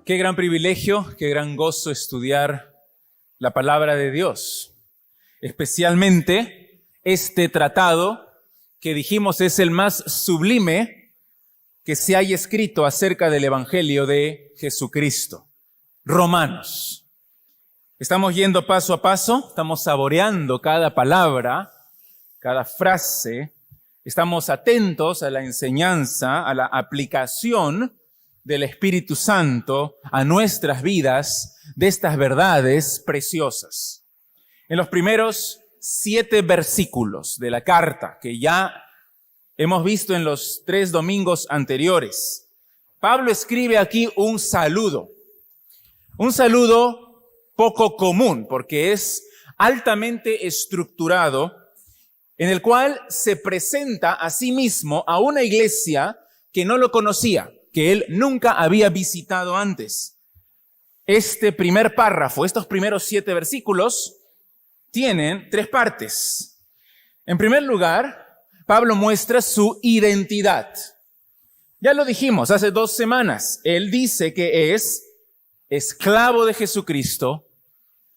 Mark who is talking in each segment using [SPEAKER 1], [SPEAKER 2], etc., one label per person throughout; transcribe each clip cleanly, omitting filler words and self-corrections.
[SPEAKER 1] Qué gran privilegio, qué gran gozo estudiar la palabra de Dios. Especialmente este tratado que dijimos es el más sublime que se haya escrito acerca del Evangelio de Jesucristo. Romanos. Estamos yendo paso a paso, estamos saboreando cada palabra, cada frase, estamos atentos a la enseñanza, a la aplicación del Espíritu Santo a nuestras vidas de estas verdades preciosas. En los primeros 7 versículos de la carta que ya hemos visto en los 3 domingos anteriores, Pablo escribe aquí un saludo poco común porque es altamente estructurado, en el cual se presenta a sí mismo a una iglesia que no lo conocía, que él nunca había visitado antes. Este primer párrafo, estos primeros 7 versículos, tienen 3 partes. En primer lugar, Pablo muestra su identidad. Ya lo dijimos hace 2 semanas. Él dice que es esclavo de Jesucristo,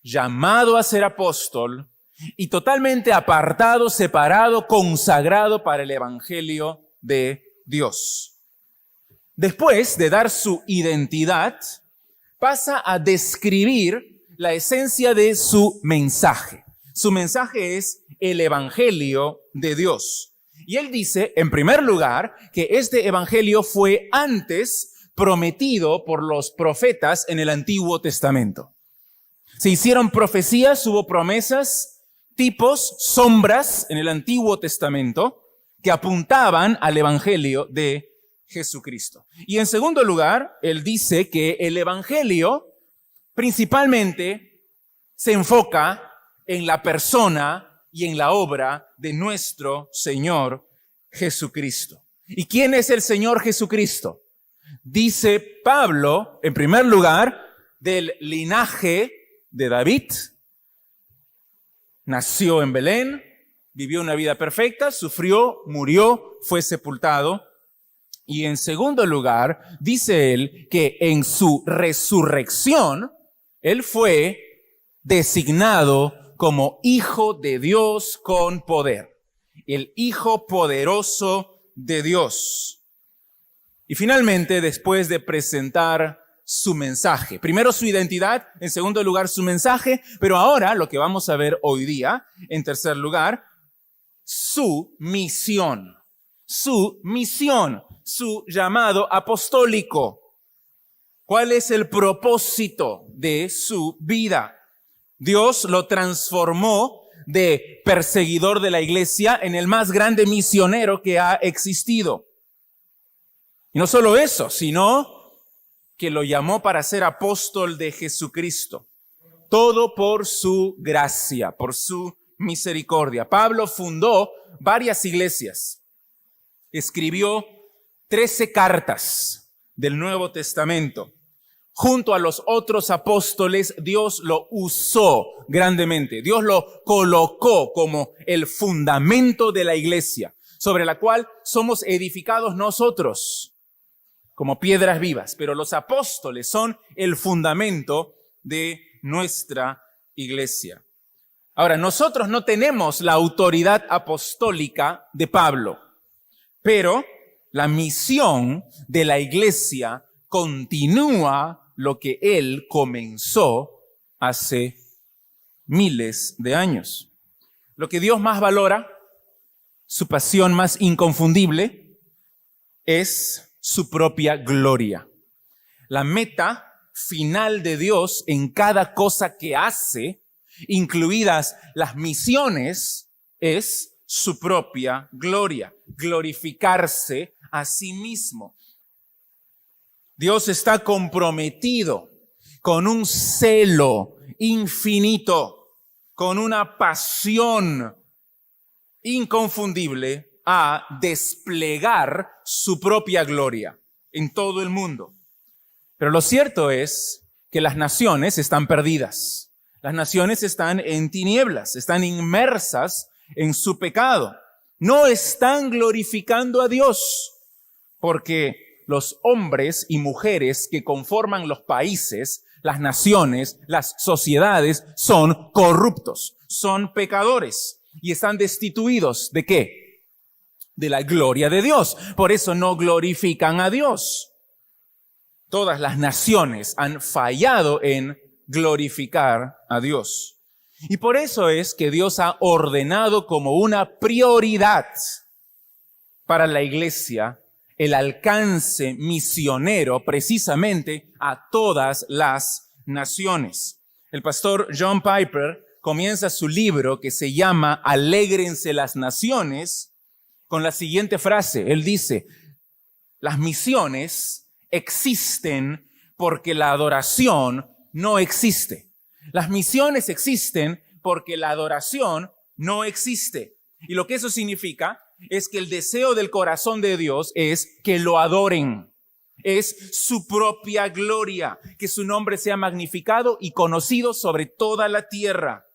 [SPEAKER 1] llamado a ser apóstol y totalmente apartado, separado, consagrado para el Evangelio de Dios. Después de dar su identidad, pasa a describir la esencia de su mensaje. Su mensaje es el Evangelio de Dios. Y él dice, en primer lugar, que este Evangelio fue antes prometido por los profetas en el Antiguo Testamento. Se hicieron profecías, hubo promesas, tipos, sombras en el Antiguo Testamento que apuntaban al Evangelio de Jesucristo. Y en segundo lugar, él dice que el Evangelio principalmente se enfoca en la persona y en la obra de nuestro Señor Jesucristo. ¿Y quién es el Señor Jesucristo? Dice Pablo, en primer lugar, del linaje de David. Nació en Belén, vivió una vida perfecta, sufrió, murió, fue sepultado. Y en segundo lugar, dice él que en su resurrección, él fue designado como Hijo de Dios con poder. El Hijo poderoso de Dios. Y finalmente, después de presentar su mensaje, primero su identidad, en segundo lugar su mensaje, pero ahora lo que vamos a ver hoy día, en tercer lugar, su misión. Su misión, su llamado apostólico. ¿Cuál es el propósito de su vida? Dios lo transformó de perseguidor de la iglesia en el más grande misionero que ha existido. Y no solo eso, sino que lo llamó para ser apóstol de Jesucristo. Todo por su gracia, por su misericordia. Pablo fundó varias iglesias. Escribió 13 cartas del Nuevo Testamento. Junto a los otros apóstoles, Dios lo usó grandemente. Dios lo colocó como el fundamento de la iglesia, sobre la cual somos edificados nosotros, como piedras vivas. Pero los apóstoles son el fundamento de nuestra iglesia. Ahora, nosotros no tenemos la autoridad apostólica de Pablo. Pero la misión de la iglesia continúa lo que él comenzó hace miles de años. Lo que Dios más valora, su pasión más inconfundible, es su propia gloria. La meta final de Dios en cada cosa que hace, incluidas las misiones, es su propia gloria, glorificarse a sí mismo. Dios está comprometido con un celo infinito, con una pasión inconfundible a desplegar su propia gloria en todo el mundo. Pero lo cierto es que las naciones están perdidas. Las naciones están en tinieblas, están inmersas en su pecado. No están glorificando a Dios porque los hombres y mujeres que conforman los países, las naciones, las sociedades, son corruptos, son pecadores y están destituidos ¿de qué? De la gloria de Dios. Por eso no glorifican a Dios. Todas las naciones han fallado en glorificar a Dios. Y por eso es que Dios ha ordenado como una prioridad para la iglesia el alcance misionero precisamente a todas las naciones. El pastor John Piper comienza su libro que se llama Alégrense las naciones con la siguiente frase. Él dice, las misiones existen porque la adoración no existe. Las misiones existen porque la adoración no existe. Y lo que eso significa es que el deseo del corazón de Dios es que lo adoren. Es su propia gloria, que su nombre sea magnificado y conocido sobre toda la tierra.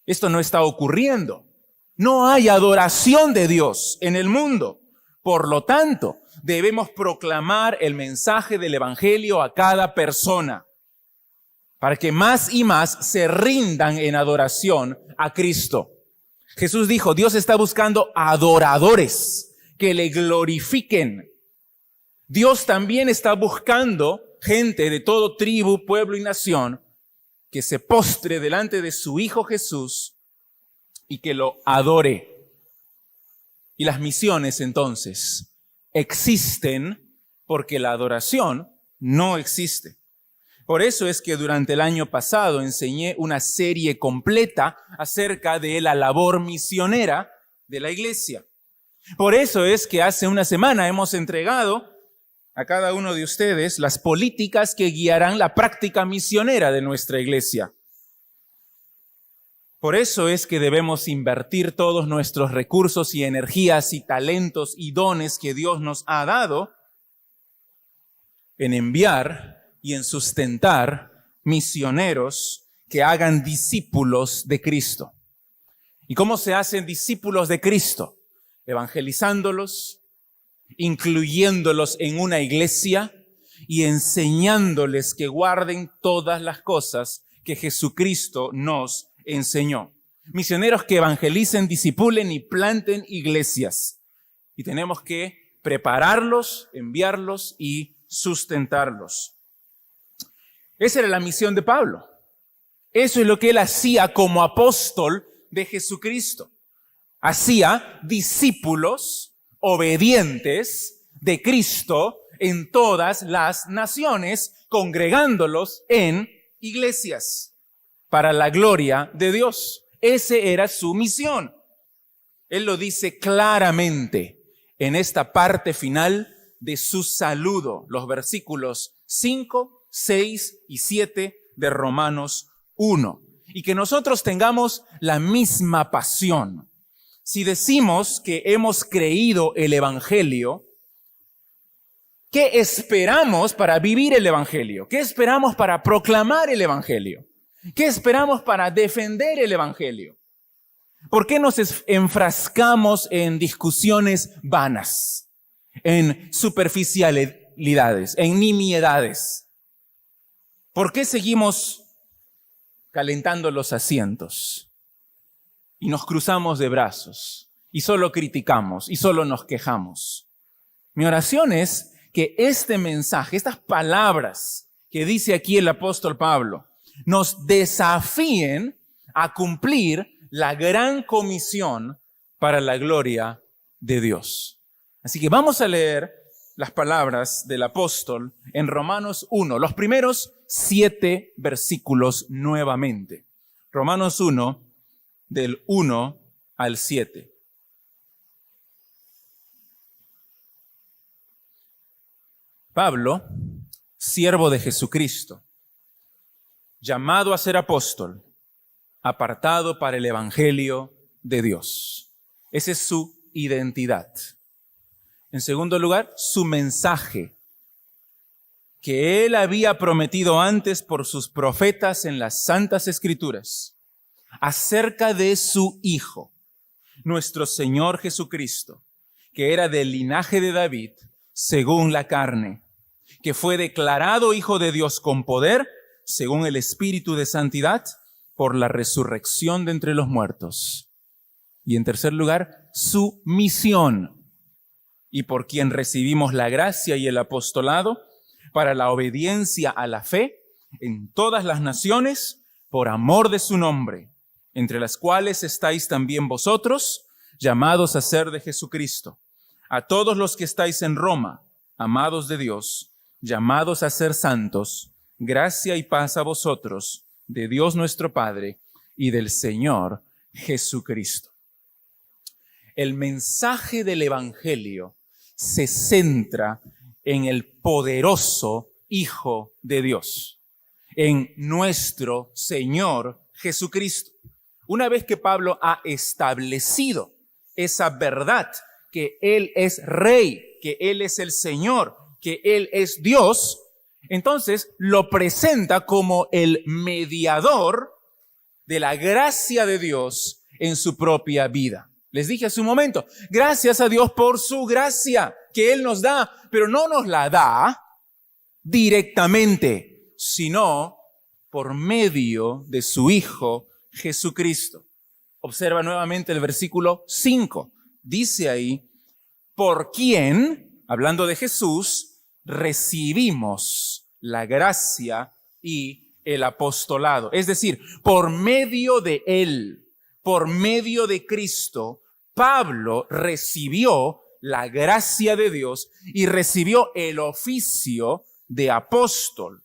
[SPEAKER 1] Esto no está ocurriendo. No hay adoración de Dios en el mundo. Por lo tanto, debemos proclamar el mensaje del evangelio a cada persona para que más y más se rindan en adoración a Cristo. Jesús dijo, Dios está buscando adoradores que le glorifiquen. Dios también está buscando gente de todo tribu, pueblo y nación que se postre delante de su Hijo Jesús y que lo adore. Y las misiones entonces existen porque la adoración no existe. Por eso es que durante el año pasado enseñé una serie completa acerca de la labor misionera de la iglesia. Por eso es que hace una semana hemos entregado a cada uno de ustedes las políticas que guiarán la práctica misionera de nuestra iglesia. Por eso es que debemos invertir todos nuestros recursos y energías y talentos y dones que Dios nos ha dado en enviar y en sustentar misioneros que hagan discípulos de Cristo. ¿Y cómo se hacen discípulos de Cristo? Evangelizándolos, incluyéndolos en una iglesia y enseñándoles que guarden todas las cosas que Jesucristo nos enseñó. Misioneros que evangelicen, discipulen y planten iglesias. Y tenemos que prepararlos, enviarlos y sustentarlos. Esa era la misión de Pablo. Eso es lo que él hacía como apóstol de Jesucristo. Hacía discípulos obedientes de Cristo en todas las naciones, congregándolos en iglesias para la gloria de Dios. Ese era su misión. Él lo dice claramente en esta parte final de su saludo, los versículos 5, 6 y 7 de Romanos 1. Y que nosotros tengamos la misma pasión. Si decimos que hemos creído el evangelio, ¿qué esperamos para vivir el evangelio? ¿Qué esperamos para proclamar el evangelio? ¿Qué esperamos para defender el evangelio? ¿Por qué nos enfrascamos en discusiones vanas, en superficialidades, en nimiedades? ¿Por qué seguimos calentando los asientos y nos cruzamos de brazos y solo criticamos y solo nos quejamos? Mi oración es que este mensaje, estas palabras que dice aquí el apóstol Pablo, nos desafíen a cumplir la gran comisión para la gloria de Dios. Así que vamos a leer las palabras del apóstol en Romanos 1, los primeros 7 versículos nuevamente. Romanos 1, del 1 al 7. Pablo, siervo de Jesucristo, llamado a ser apóstol, apartado para el evangelio de Dios. Esa es su identidad. En segundo lugar, su mensaje, que él había prometido antes por sus profetas en las Santas Escrituras, acerca de su Hijo, nuestro Señor Jesucristo, que era del linaje de David, según la carne, que fue declarado Hijo de Dios con poder, según el Espíritu de santidad, por la resurrección de entre los muertos. Y en tercer lugar, su misión, y por quien recibimos la gracia y el apostolado para la obediencia a la fe en todas las naciones, por amor de su nombre, entre las cuales estáis también vosotros, llamados a ser de Jesucristo. A todos los que estáis en Roma, amados de Dios, llamados a ser santos, gracia y paz a vosotros, de Dios nuestro Padre y del Señor Jesucristo. El mensaje del Evangelio se centra en el poderoso Hijo de Dios, en nuestro Señor Jesucristo. Una vez que Pablo ha establecido esa verdad, que Él es Rey, que Él es el Señor, que Él es Dios, entonces lo presenta como el mediador de la gracia de Dios en su propia vida. Les dije hace un momento, gracias a Dios por su gracia que Él nos da, pero no nos la da directamente, sino por medio de su Hijo Jesucristo. Observa nuevamente el versículo 5. Dice ahí, por quien, hablando de Jesús, recibimos la gracia y el apostolado. Es decir, por medio de Él, por medio de Cristo, Pablo recibió la gracia de Dios y recibió el oficio de apóstol.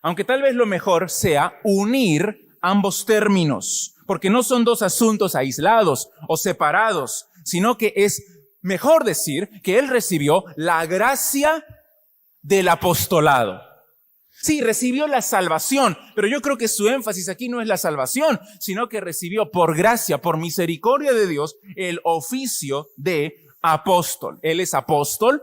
[SPEAKER 1] Aunque tal vez lo mejor sea unir ambos términos, porque no son dos asuntos aislados o separados, sino que es mejor decir que él recibió la gracia del apostolado. Sí, recibió la salvación, pero yo creo que su énfasis aquí no es la salvación, sino que recibió por gracia, por misericordia de Dios, el oficio de apóstol. Él es apóstol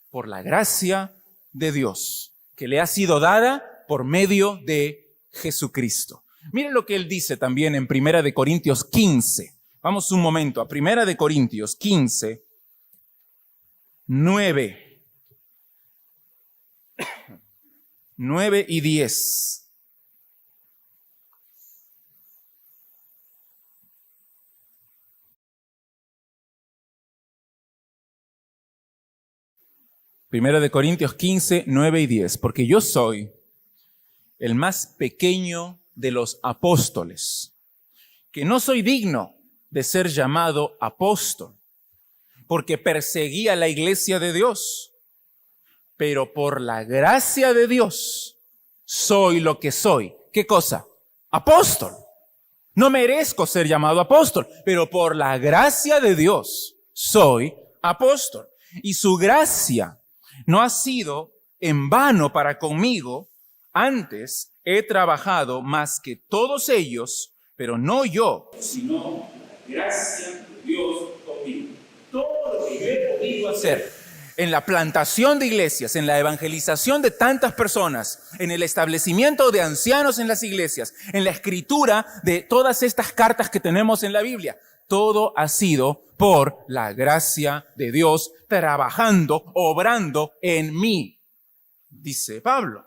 [SPEAKER 1] por la gracia de Dios, que le ha sido dada por medio de Jesucristo. Miren lo que él dice también en 1 Corintios 15. Vamos un momento a 1 Corintios 15, 9 y 10. Primera de Corintios 15, 9 y 10. Porque yo soy el más pequeño de los apóstoles, que no soy digno de ser llamado apóstol, porque perseguía la iglesia de Dios, pero por la gracia de Dios soy lo que soy. ¿Qué cosa? Apóstol. No merezco ser llamado apóstol, pero por la gracia de Dios soy apóstol. Y su gracia no ha sido en vano para conmigo. Antes he trabajado más que todos ellos, pero no yo, sino la gracia de Dios conmigo. Todo lo que yo he podido hacer en la plantación de iglesias, en la evangelización de tantas personas, en el establecimiento de ancianos en las iglesias, en la escritura de todas estas cartas que tenemos en la Biblia, todo ha sido por la gracia de Dios trabajando, obrando en mí, dice Pablo.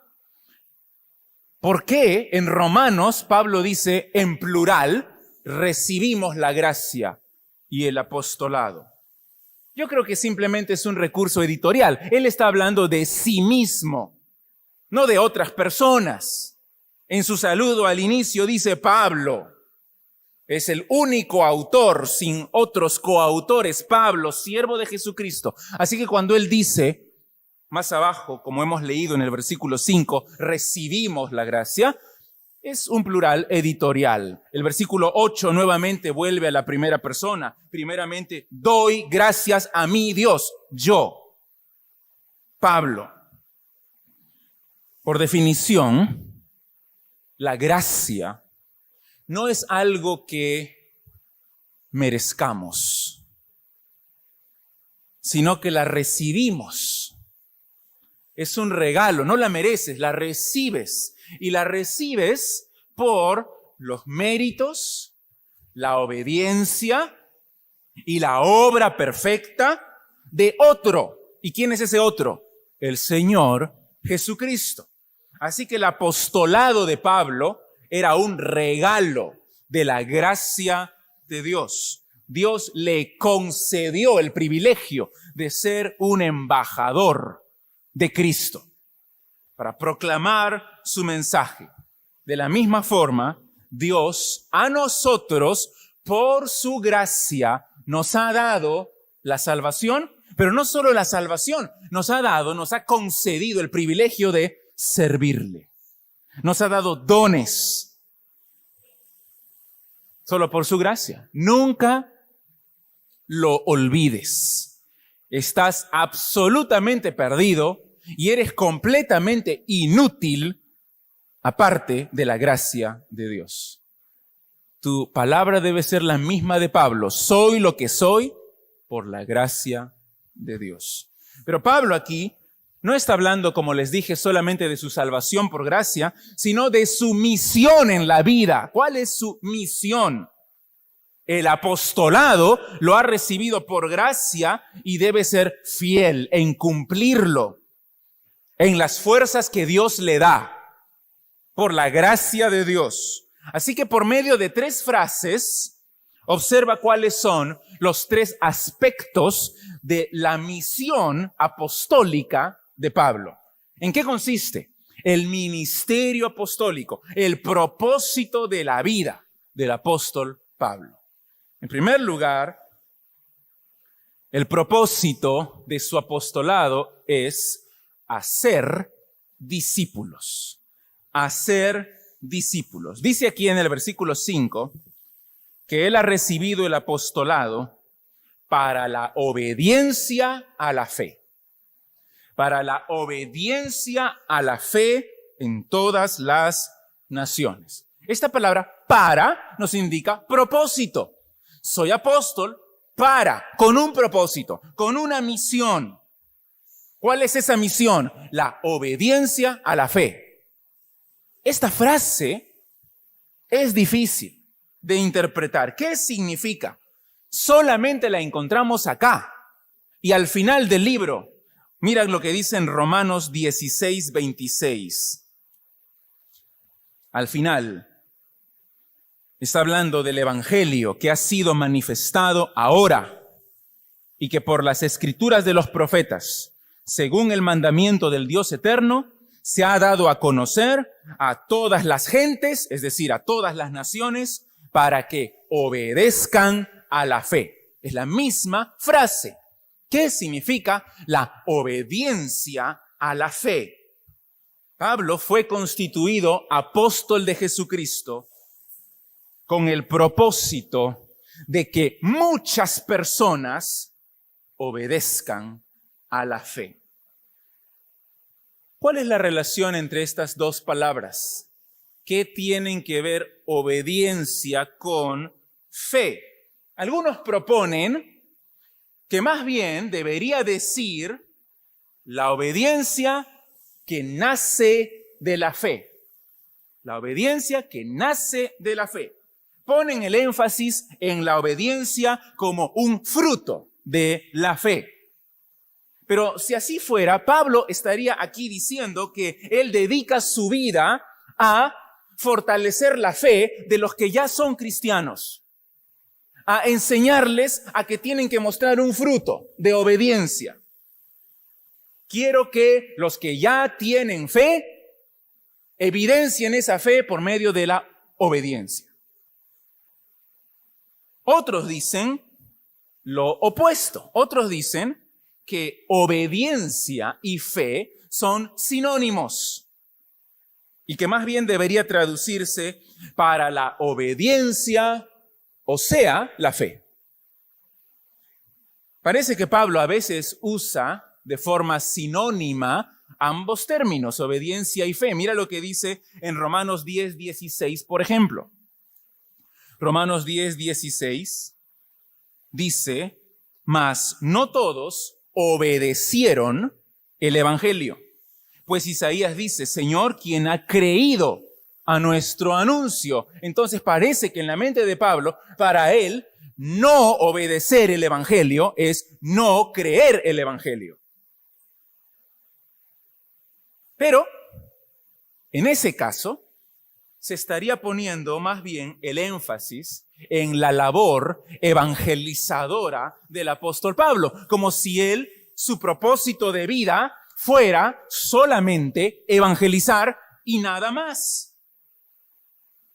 [SPEAKER 1] ¿Por qué en Romanos Pablo dice en plural, recibimos la gracia y el apostolado? Yo creo que simplemente es un recurso editorial. Él está hablando de sí mismo, no de otras personas. En su saludo al inicio dice Pablo, es el único autor sin otros coautores, Pablo, siervo de Jesucristo. Así que cuando él dice, más abajo, como hemos leído en el versículo 5, recibimos la gracia, es un plural editorial. El versículo 8 nuevamente vuelve a la primera persona. Primeramente, doy gracias a mi Dios, yo, Pablo. Por definición, la gracia no es algo que merezcamos, sino que la recibimos. Es un regalo, no la mereces, la recibes. Y la recibes por los méritos, la obediencia y la obra perfecta de otro. ¿Y quién es ese otro? El Señor Jesucristo. Así que el apostolado de Pablo era un regalo de la gracia de Dios. Dios le concedió el privilegio de ser un embajador de Cristo para proclamar su mensaje. De la misma forma, Dios a nosotros, por su gracia, nos ha dado la salvación, pero no solo la salvación, nos ha concedido el privilegio de servirle. Nos ha dado dones, solo por su gracia. Nunca lo olvides. Estás absolutamente perdido y eres completamente inútil aparte de la gracia de Dios. Tu palabra debe ser la misma de Pablo. Soy lo que soy por la gracia de Dios. Pero Pablo aquí no está hablando, como les dije, solamente de su salvación por gracia, sino de su misión en la vida. ¿Cuál es su misión? El apostolado lo ha recibido por gracia y debe ser fiel en cumplirlo, en las fuerzas que Dios le da, por la gracia de Dios. Así que por medio de 3 frases, observa cuáles son los 3 aspectos de la misión apostólica de Pablo. ¿En qué consiste? El ministerio apostólico, el propósito de la vida del apóstol Pablo. En primer lugar, el propósito de su apostolado es hacer discípulos. Hacer discípulos. Dice aquí en el versículo 5 que él ha recibido el apostolado para la obediencia a la fe. Para la obediencia a la fe en todas las naciones. Esta palabra para nos indica propósito. Soy apóstol con un propósito, con una misión. ¿Cuál es esa misión? La obediencia a la fe. Esta frase es difícil de interpretar. ¿Qué significa? Solamente la encontramos acá. Y al final del libro, mira lo que dice en Romanos 16:26. Al final, está hablando del evangelio que ha sido manifestado ahora y que por las escrituras de los profetas, según el mandamiento del Dios eterno, se ha dado a conocer a todas las gentes, es decir, a todas las naciones, para que obedezcan a la fe. Es la misma frase. ¿Qué significa la obediencia a la fe? Pablo fue constituido apóstol de Jesucristo con el propósito de que muchas personas obedezcan a la fe. ¿Cuál es la relación entre estas 2 palabras? ¿Qué tienen que ver obediencia con fe? Algunos proponen que más bien debería decir la obediencia que nace de la fe. La obediencia que nace de la fe. Ponen el énfasis en la obediencia como un fruto de la fe. Pero si así fuera, Pablo estaría aquí diciendo que él dedica su vida a fortalecer la fe de los que ya son cristianos, a enseñarles a que tienen que mostrar un fruto de obediencia. Quiero que los que ya tienen fe evidencien esa fe por medio de la obediencia. Otros dicen lo opuesto. Otros dicen que obediencia y fe son sinónimos y que más bien debería traducirse para la obediencia, o sea, la fe. Parece que Pablo a veces usa de forma sinónima ambos términos, obediencia y fe. Mira lo que dice en Romanos 10:16, por ejemplo. Romanos 10:16 dice, mas no todos obedecieron el evangelio. Pues Isaías dice, Señor, ¿quién ha creído a nuestro anuncio? Entonces parece que en la mente de Pablo, para él, no obedecer el evangelio es no creer el evangelio. Pero, en ese caso, se estaría poniendo más bien el énfasis en la labor evangelizadora del apóstol Pablo, como si su propósito de vida fuera solamente evangelizar y nada más.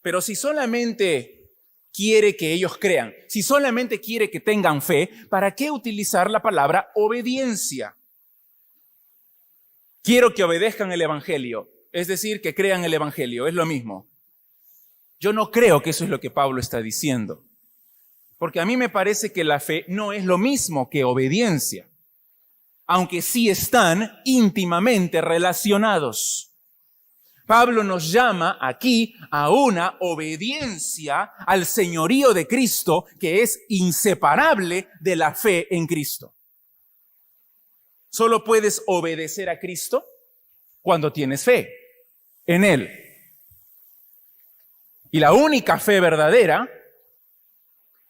[SPEAKER 1] Pero si solamente quiere que ellos crean, si solamente quiere que tengan fe, ¿para qué utilizar la palabra obediencia? Quiero que obedezcan el evangelio, es decir, que crean el evangelio, es lo mismo. Yo no creo que eso es lo que Pablo está diciendo, porque a mí me parece que la fe no es lo mismo que obediencia, aunque sí están íntimamente relacionados. Pablo nos llama aquí a una obediencia al señorío de Cristo que es inseparable de la fe en Cristo. Solo puedes obedecer a Cristo cuando tienes fe en Él. Y la única fe verdadera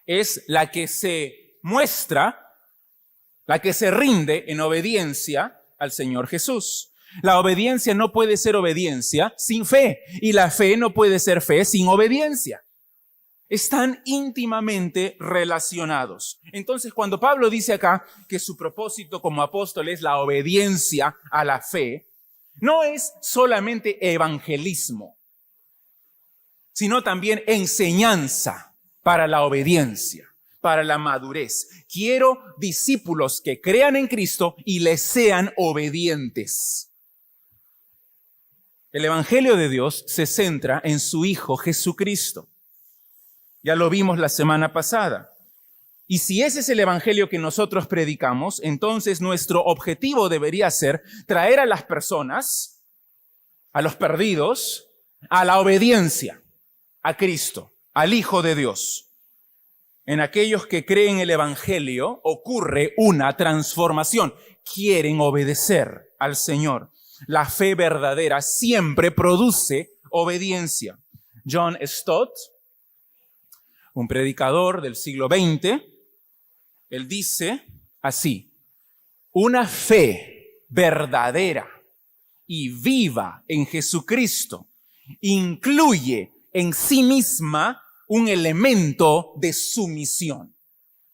[SPEAKER 1] es la que se muestra, la que se rinde en obediencia al Señor Jesús. La obediencia no puede ser obediencia sin fe, y la fe no puede ser fe sin obediencia. Están íntimamente relacionados. Entonces, cuando Pablo dice acá que su propósito como apóstol es la obediencia a la fe, no es solamente evangelismo, sino también enseñanza para la obediencia, para la madurez. Quiero discípulos que crean en Cristo y les sean obedientes. El Evangelio de Dios se centra en su Hijo Jesucristo. Ya lo vimos la semana pasada. Y si ese es el Evangelio que nosotros predicamos, entonces nuestro objetivo debería ser traer a las personas, a los perdidos, a la obediencia, a Cristo, al Hijo de Dios. En aquellos que creen el Evangelio ocurre una transformación. Quieren obedecer al Señor. La fe verdadera siempre produce obediencia. John Stott, un predicador del siglo XX, él dice así: una fe verdadera y viva en Jesucristo incluye en sí misma un elemento de sumisión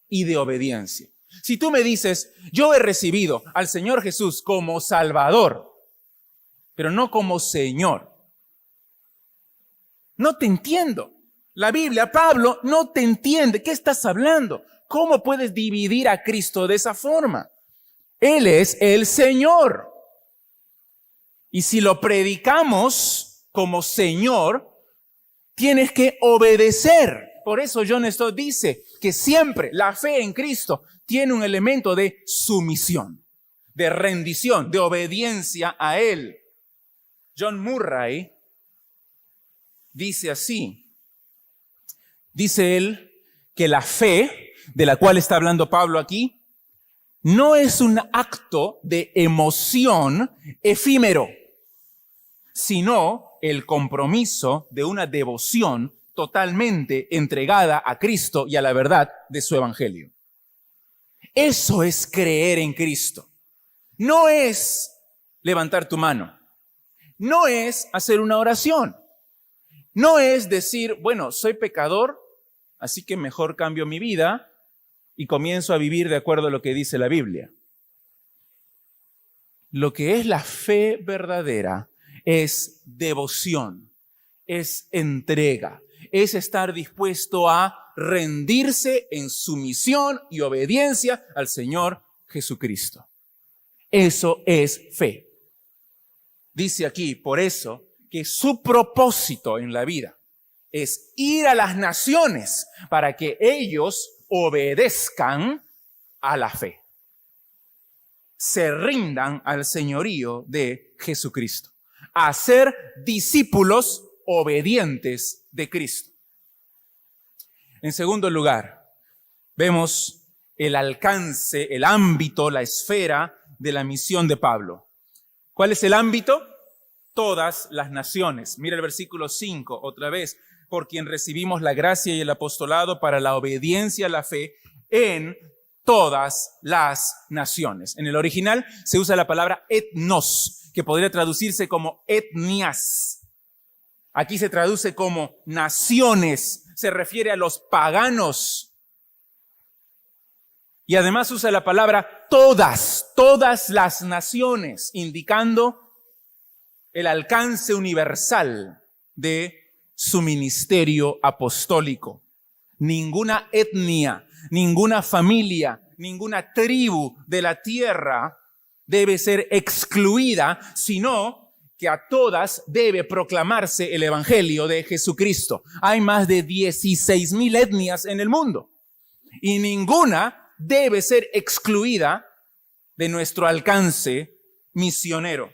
[SPEAKER 1] y de obediencia. Si tú me dices, yo he recibido al Señor Jesús como Salvador, pero no como Señor, no te entiendo. La Biblia, Pablo, no te entiende. ¿Qué estás hablando? ¿Cómo puedes dividir a Cristo de esa forma? Él es el Señor. Y si lo predicamos como Señor, tienes que obedecer. Por eso John Stott dice que siempre la fe en Cristo tiene un elemento de sumisión, de rendición, de obediencia a Él. John Murray dice así. Dice él que la fe, de la cual está hablando Pablo aquí, no es un acto de emoción efímero, sino el compromiso de una devoción totalmente entregada a Cristo y a la verdad de su evangelio. Eso es creer en Cristo. No es levantar tu mano. No es hacer una oración. No es decir, bueno, soy pecador, así que mejor cambio mi vida y comienzo a vivir de acuerdo a lo que dice la Biblia. Lo que es la fe verdadera es devoción, es entrega, es estar dispuesto a rendirse en sumisión y obediencia al Señor Jesucristo. Eso es fe. Dice aquí, por eso, que su propósito en la vida es ir a las naciones para que ellos obedezcan a la fe, se rindan al señorío de Jesucristo, a ser discípulos obedientes de Cristo. En segundo lugar, vemos el alcance, el ámbito, la esfera de la misión de Pablo. ¿Cuál es el ámbito? Todas las naciones. Mira el versículo 5 otra vez. Por quien recibimos la gracia y el apostolado para la obediencia a la fe en todas las naciones. En el original se usa la palabra etnos, que podría traducirse como etnias. Aquí se traduce como naciones, se refiere a los paganos. Y además usa la palabra todas las naciones, indicando el alcance universal de su ministerio apostólico. Ninguna etnia, ninguna familia, ninguna tribu de la tierra debe ser excluida, sino que a todas debe proclamarse el evangelio de Jesucristo. Hay más de 16,000 etnias en el mundo y ninguna debe ser excluida de nuestro alcance misionero.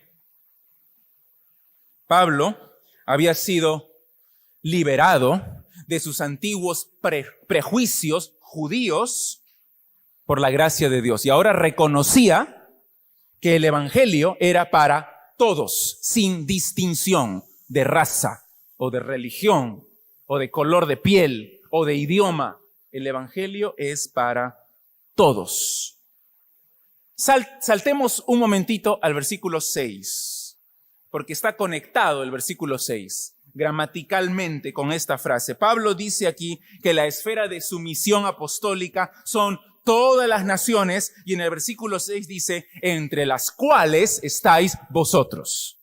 [SPEAKER 1] Pablo había sido liberado de sus antiguos prejuicios judíos por la gracia de Dios y ahora reconocía que el evangelio era para todos, sin distinción de raza o de religión o de color de piel o de idioma. El evangelio es para todos. Saltemos un momentito al versículo 6, porque está conectado el versículo 6 gramaticalmente con esta frase. Pablo dice aquí que la esfera de su misión apostólica son todas las naciones, y en el versículo 6 dice, entre las cuales estáis vosotros.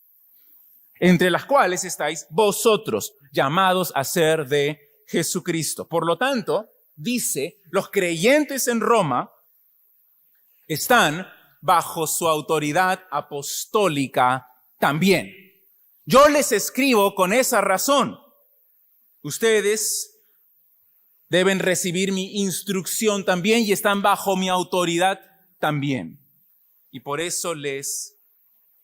[SPEAKER 1] Entre las cuales estáis vosotros, llamados a ser de Jesucristo. Por lo tanto, dice, los creyentes en Roma están bajo su autoridad apostólica también. Yo les escribo con esa razón. Ustedes deben recibir mi instrucción también y están bajo mi autoridad también. Y por eso les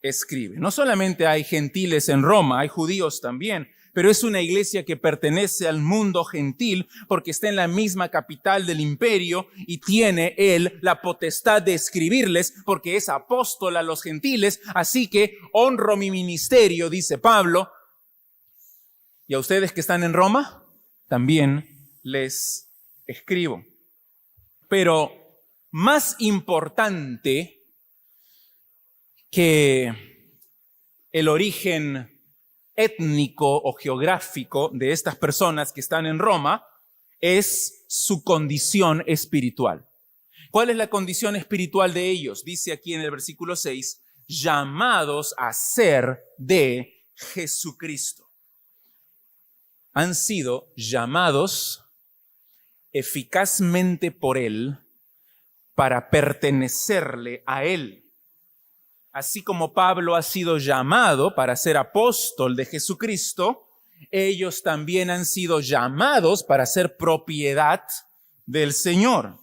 [SPEAKER 1] escribe. No solamente hay gentiles en Roma, hay judíos también, pero es una iglesia que pertenece al mundo gentil porque está en la misma capital del imperio y tiene él la potestad de escribirles porque es apóstol a los gentiles. Así que honro mi ministerio, dice Pablo. Y a ustedes que están en Roma, también les escribo. Pero más importante que el origen étnico o geográfico de estas personas que están en Roma es su condición espiritual. ¿Cuál es la condición espiritual de ellos? Dice aquí en el versículo 6, llamados a ser de Jesucristo. Han sido llamados eficazmente por Él para pertenecerle a Él. Así como Pablo ha sido llamado para ser apóstol de Jesucristo, ellos también han sido llamados para ser propiedad del Señor.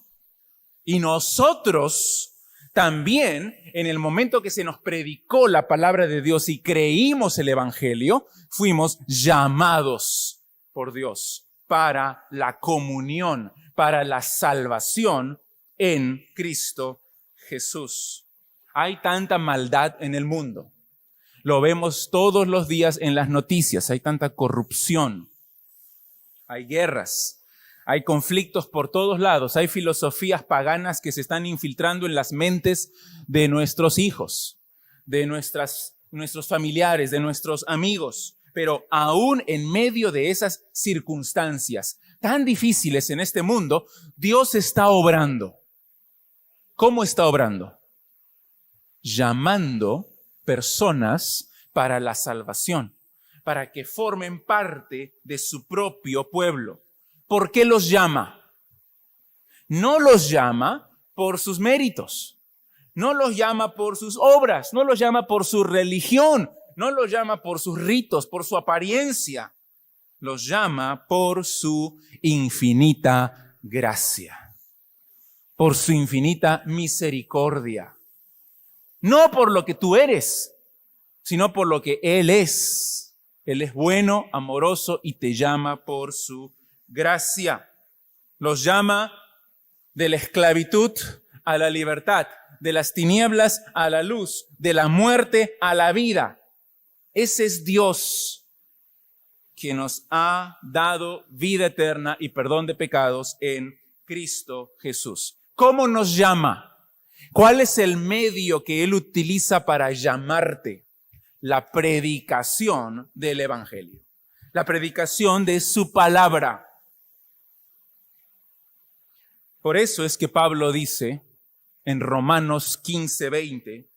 [SPEAKER 1] Y nosotros también, en el momento que se nos predicó la palabra de Dios y creímos el evangelio, fuimos llamados por Dios para la comunión, para la salvación en Cristo Jesús. Hay tanta maldad en el mundo. Lo vemos todos los días en las noticias. Hay tanta corrupción. Hay guerras. Hay conflictos por todos lados. Hay filosofías paganas que se están infiltrando en las mentes de nuestros hijos, de nuestros familiares, de nuestros amigos. Pero aún en medio de esas circunstancias tan difíciles en este mundo, Dios está obrando. ¿Cómo está obrando? Llamando personas para la salvación, para que formen parte de su propio pueblo. ¿Por qué los llama? No los llama por sus méritos, no los llama por sus obras, no los llama por su religión, no los llama por sus ritos, por su apariencia. Los llama por su infinita gracia, por su infinita misericordia. No por lo que tú eres, sino por lo que Él es. Él es bueno, amoroso y te llama por su gracia. Los llama de la esclavitud a la libertad, de las tinieblas a la luz, de la muerte a la vida. Ese es Dios que nos ha dado vida eterna y perdón de pecados en Cristo Jesús. ¿Cómo nos llama? ¿Cuál es el medio que Él utiliza para llamarte? La predicación del Evangelio. La predicación de su palabra. Por eso es que Pablo dice en Romanos 15:20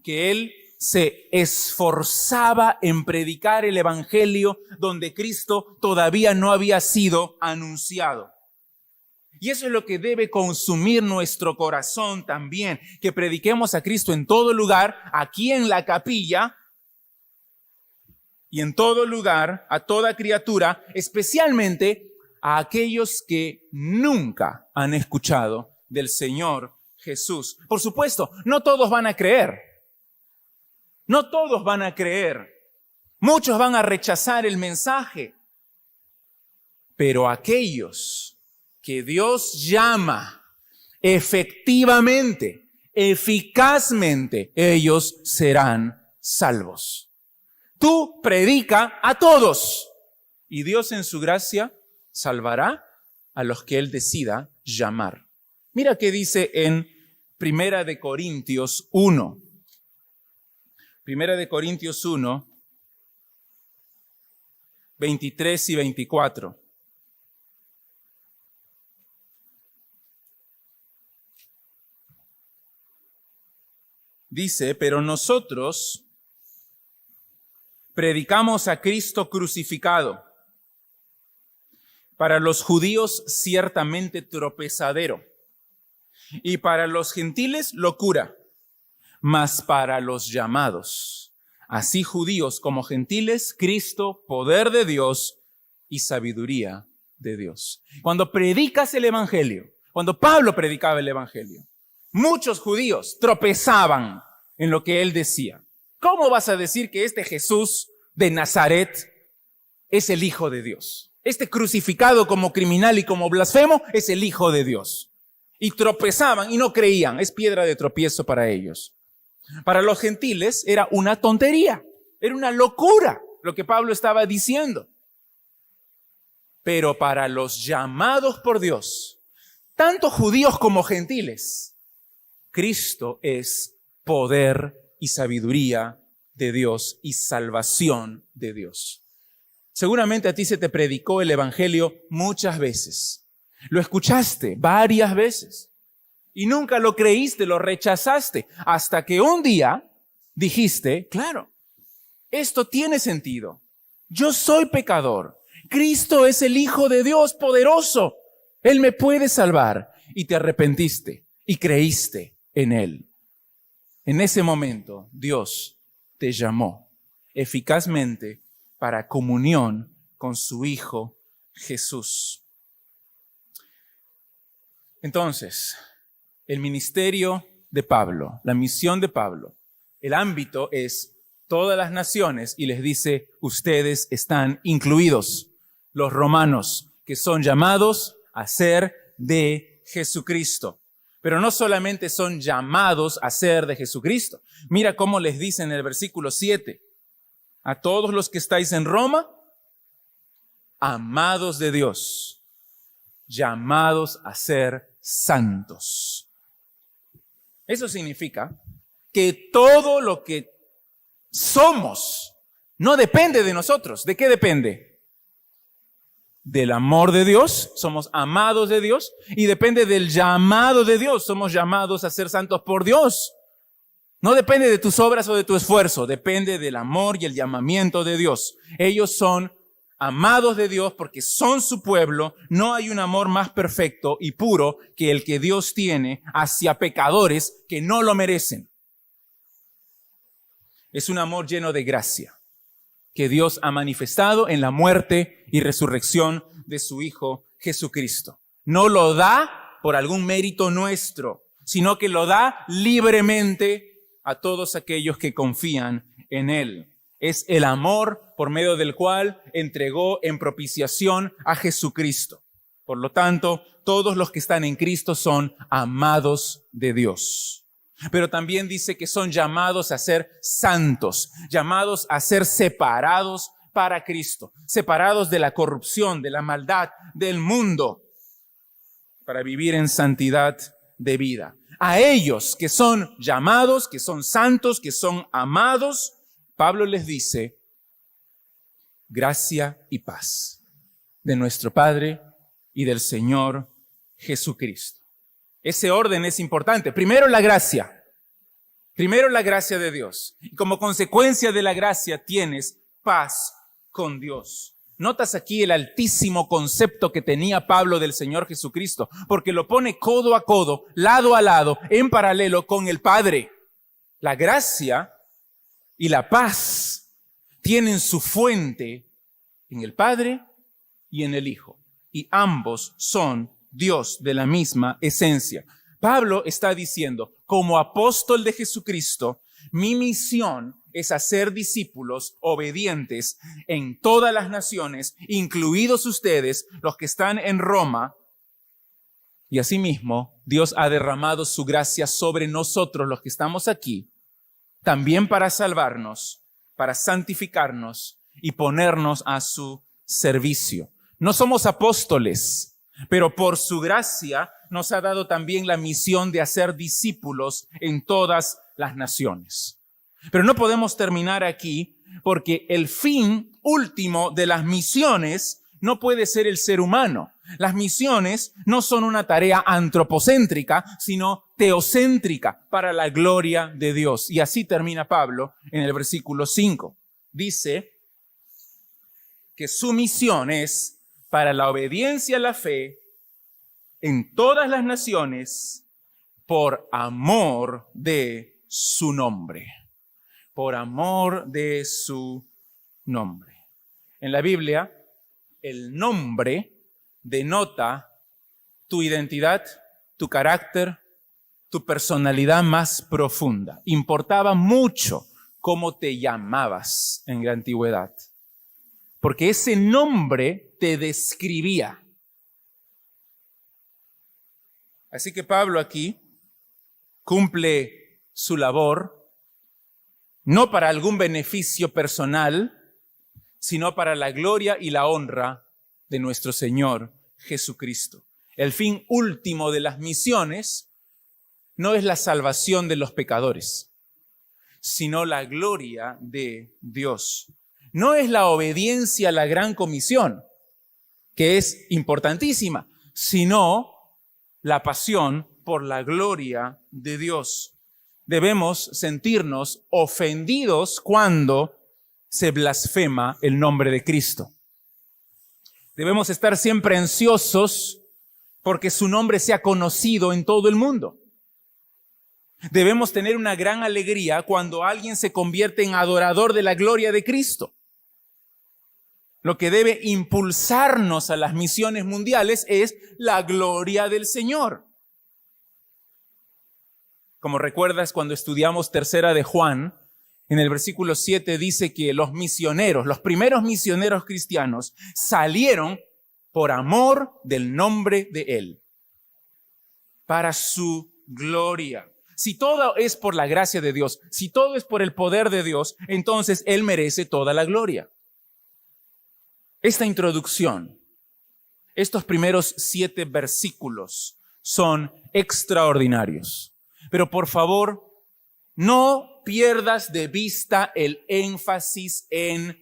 [SPEAKER 1] que él se esforzaba en predicar el Evangelio donde Cristo todavía no había sido anunciado. Y eso es lo que debe consumir nuestro corazón también, que prediquemos a Cristo en todo lugar, aquí en la capilla y en todo lugar, a toda criatura, especialmente a aquellos que nunca han escuchado del Señor Jesús. Por supuesto, no todos van a creer. No todos van a creer. Muchos van a rechazar el mensaje. Pero aquellos que Dios llama efectivamente, eficazmente, ellos serán salvos. Tú predica a todos y Dios en su gracia salvará a los que Él decida llamar. Mira qué dice en Primera de Corintios 1. Primera de Corintios 1, 23 y 24. Dice, pero nosotros predicamos a Cristo crucificado, para los judíos ciertamente tropezadero, y para los gentiles locura, mas para los llamados, así judíos como gentiles, Cristo, poder de Dios y sabiduría de Dios. Cuando predicas el Evangelio, cuando Pablo predicaba el Evangelio, muchos judíos tropezaban en lo que él decía. ¿Cómo vas a decir que este Jesús de Nazaret es el Hijo de Dios? Este crucificado como criminal y como blasfemo es el Hijo de Dios. Y tropezaban y no creían. Es piedra de tropiezo para ellos. Para los gentiles era una tontería. Era una locura lo que Pablo estaba diciendo. Pero para los llamados por Dios, tanto judíos como gentiles, Cristo es poder y sabiduría de Dios y salvación de Dios. Seguramente a ti se te predicó el Evangelio muchas veces. Lo escuchaste varias veces y nunca lo creíste, lo rechazaste, hasta que un día dijiste, claro, esto tiene sentido. Yo soy pecador. Cristo es el Hijo de Dios poderoso. Él me puede salvar. Y te arrepentiste y creíste en Él. En ese momento, Dios te llamó eficazmente para comunión con su Hijo Jesús. Entonces, el ministerio de Pablo, la misión de Pablo, el ámbito es todas las naciones y les dice, ustedes están incluidos, los romanos, que son llamados a ser de Jesucristo. Pero no solamente son llamados a ser de Jesucristo. Mira cómo les dice en el versículo 7. A todos los que estáis en Roma, amados de Dios, llamados a ser santos. Eso significa que todo lo que somos no depende de nosotros. ¿De qué depende? Del amor de Dios, somos amados de Dios, y depende del llamado de Dios, somos llamados a ser santos por Dios. No depende de tus obras o de tu esfuerzo, depende del amor y el llamamiento de Dios. Ellos son amados de Dios porque son su pueblo. No hay un amor más perfecto y puro que el que Dios tiene hacia pecadores que no lo merecen. Es un amor lleno de gracia que Dios ha manifestado en la muerte y resurrección de su Hijo Jesucristo. No lo da por algún mérito nuestro, sino que lo da libremente a todos aquellos que confían en Él. Es el amor por medio del cual entregó en propiciación a Jesucristo. Por lo tanto, todos los que están en Cristo son amados de Dios. Pero también dice que son llamados a ser santos, llamados a ser separados para Cristo, separados de la corrupción, de la maldad, del mundo, para vivir en santidad de vida. A ellos que son llamados, que son santos, que son amados, Pablo les dice, gracia y paz de nuestro Padre y del Señor Jesucristo. Ese orden es importante. Primero la gracia de Dios. Y como consecuencia de la gracia tienes paz con Dios. Notas aquí el altísimo concepto que tenía Pablo del Señor Jesucristo, porque lo pone codo a codo, lado a lado, en paralelo con el Padre. La gracia y la paz tienen su fuente en el Padre y en el Hijo. Y ambos son Dios de la misma esencia. Pablo está diciendo, como apóstol de Jesucristo, mi misión es hacer discípulos obedientes en todas las naciones, incluidos ustedes, los que están en Roma. Y asimismo, Dios ha derramado su gracia sobre nosotros, los que estamos aquí, también para salvarnos, para santificarnos y ponernos a su servicio. No somos apóstoles, pero por su gracia nos ha dado también la misión de hacer discípulos en todas las naciones. Pero no podemos terminar aquí porque el fin último de las misiones no puede ser el ser humano. Las misiones no son una tarea antropocéntrica, sino teocéntrica para la gloria de Dios. Y así termina Pablo en el versículo 5. Dice que su misión es para la obediencia a la fe en todas las naciones por amor de su nombre. Por amor de su nombre. En la Biblia, el nombre denota tu identidad, tu carácter, tu personalidad más profunda. Importaba mucho cómo te llamabas en la antigüedad, porque ese nombre te describía. Así que Pablo aquí cumple su labor no para algún beneficio personal, sino para la gloria y la honra de nuestro Señor Jesucristo. El fin último de las misiones no es la salvación de los pecadores, sino la gloria de Dios. No es la obediencia a la gran comisión, que es importantísima, sino la pasión por la gloria de Dios. Debemos sentirnos ofendidos cuando se blasfema el nombre de Cristo. Debemos estar siempre ansiosos porque su nombre sea conocido en todo el mundo. Debemos tener una gran alegría cuando alguien se convierte en adorador de la gloria de Cristo. Lo que debe impulsarnos a las misiones mundiales es la gloria del Señor. Como recuerdas cuando estudiamos tercera de Juan, en el versículo 7 dice que los misioneros, los primeros misioneros cristianos, salieron por amor del nombre de Él, para su gloria. Si todo es por la gracia de Dios, si todo es por el poder de Dios, entonces Él merece toda la gloria. Esta introducción, estos primeros 7 versículos son extraordinarios. Pero por favor, no pierdas de vista el énfasis en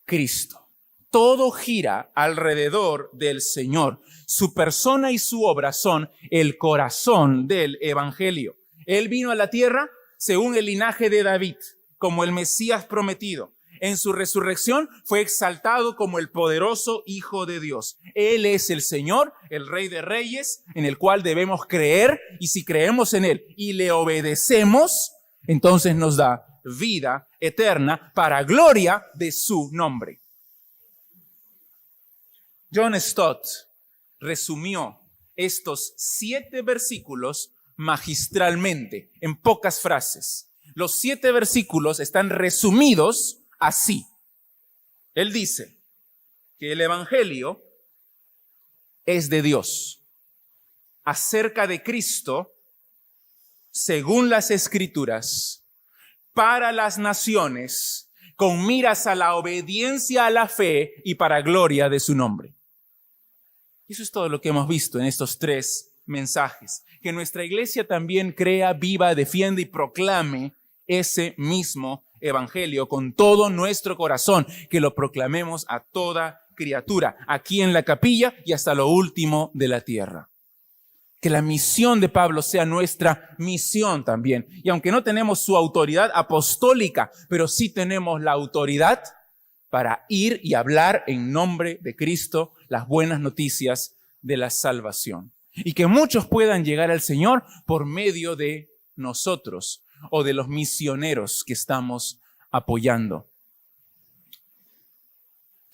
[SPEAKER 1] Cristo. Todo gira alrededor del Señor. Su persona y su obra son el corazón del Evangelio. Él vino a la tierra según el linaje de David, como el Mesías prometido. En su resurrección fue exaltado como el poderoso Hijo de Dios. Él es el Señor, el Rey de Reyes, en el cual debemos creer, y si creemos en Él y le obedecemos, entonces nos da vida eterna para gloria de su nombre. John Stott resumió estos 7 versículos magistralmente, en pocas frases. Los 7 versículos están resumidos así. Él dice que el Evangelio es de Dios, acerca de Cristo, según las Escrituras, para las naciones, con miras a la obediencia a la fe y para gloria de su nombre. Eso es todo lo que hemos visto en estos 3 mensajes. Que nuestra iglesia también crea, viva, defienda y proclame ese mismo evangelio con todo nuestro corazón, que lo proclamemos a toda criatura, aquí en la capilla y hasta lo último de la tierra. Que la misión de Pablo sea nuestra misión también. Y aunque no tenemos su autoridad apostólica, pero sí tenemos la autoridad para ir y hablar en nombre de Cristo las buenas noticias de la salvación. Y que muchos puedan llegar al Señor por medio de nosotros o de los misioneros que estamos apoyando.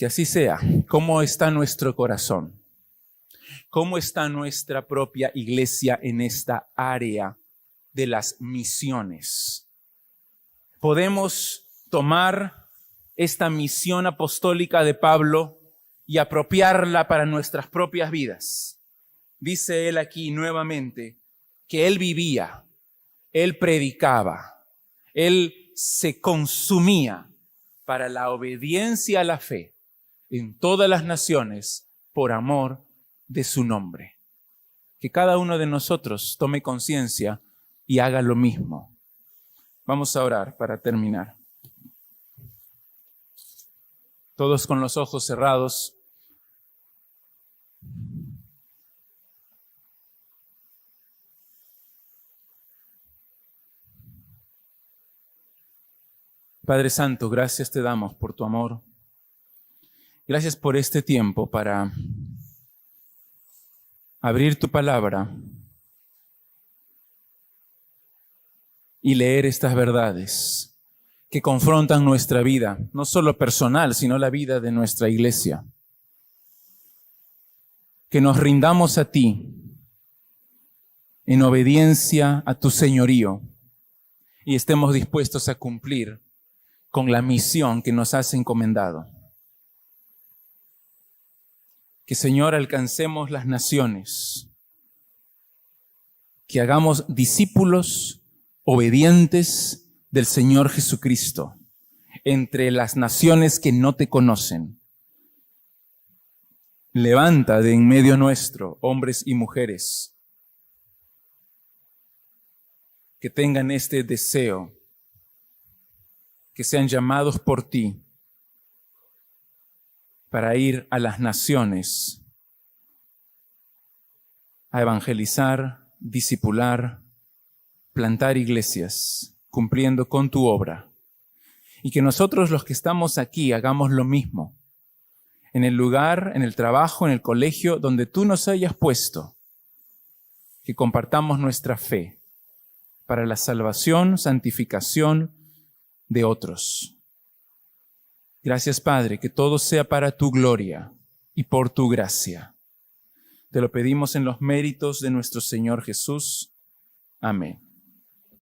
[SPEAKER 1] Que así sea. ¿Cómo está nuestro corazón? ¿Cómo está nuestra propia iglesia en esta área de las misiones? ¿Podemos tomar esta misión apostólica de Pablo y apropiarla para nuestras propias vidas? Dice él aquí nuevamente que él vivía, él predicaba, él se consumía para la obediencia a la fe en todas las naciones por amor de su nombre. Que cada uno de nosotros tome conciencia y haga lo mismo. Vamos a orar para terminar. Todos con los ojos cerrados. Padre Santo, gracias te damos por tu amor. Gracias por este tiempo para abrir tu palabra y leer estas verdades que confrontan nuestra vida, no solo personal, sino la vida de nuestra iglesia. Que nos rindamos a ti en obediencia a tu señorío y estemos dispuestos a cumplir con la misión que nos has encomendado. Que, Señor, alcancemos las naciones, que hagamos discípulos obedientes del Señor Jesucristo entre las naciones que no te conocen. Levanta de en medio nuestro hombres y mujeres que tengan este deseo, que sean llamados por ti para ir a las naciones a evangelizar, discipular, plantar iglesias, cumpliendo con tu obra. Y que nosotros los que estamos aquí hagamos lo mismo, en el lugar, en el trabajo, en el colegio, donde tú nos hayas puesto, que compartamos nuestra fe para la salvación, santificación de otros. Gracias, Padre, que todo sea para tu gloria y por tu gracia. Te lo pedimos en los méritos de nuestro Señor Jesús. Amén.